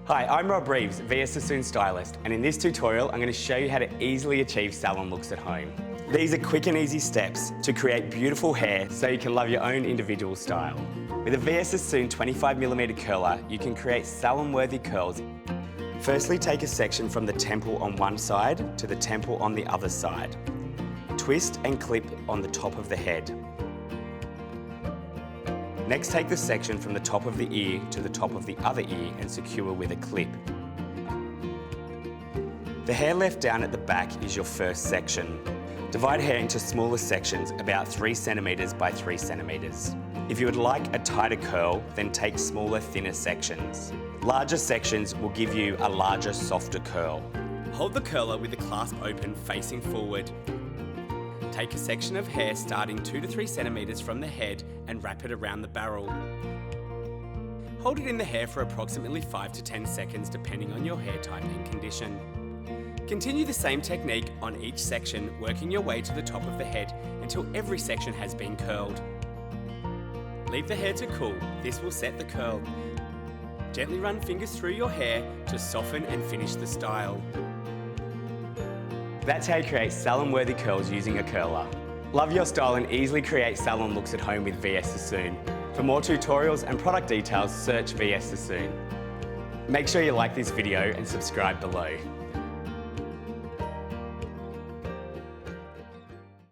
Hi, I'm Reeves, Sassoon stylist, and in this tutorial I'm going to show you how to easily achieve salon looks at home. These are quick and easy steps to create beautiful hair so you can love your own individual style. With a Sassoon 25mm curler, you can create salon-worthy curls. Firstly, take a section from the temple on one side to the temple on the other side. Twist and clip on the top of the head. Next, take the section from the top of the ear to the top of the other ear and secure with a clip. The hair left down at the back is your first section. Divide hair into smaller sections, about 3 cm by 3 cm. If you would like a tighter curl, then take smaller, thinner sections. Larger sections will give you a larger, softer curl. Hold the curler with the clasp open, facing forward. Take a section of hair starting 2 to 3 cm from the head and wrap it around the barrel. Hold it in the hair for approximately 5 to 10 seconds depending on your hair type and condition. Continue the same technique on each section, working your way to the top of the head until every section has been curled. Leave the hair to cool, this will set the curl. Gently run fingers through your hair to soften and finish the style. That's how you create salon-worthy curls using a curler. Love your style and easily create salon looks at home with Sassoon. For more tutorials and product details, search Sassoon. Make sure you like this video and subscribe below.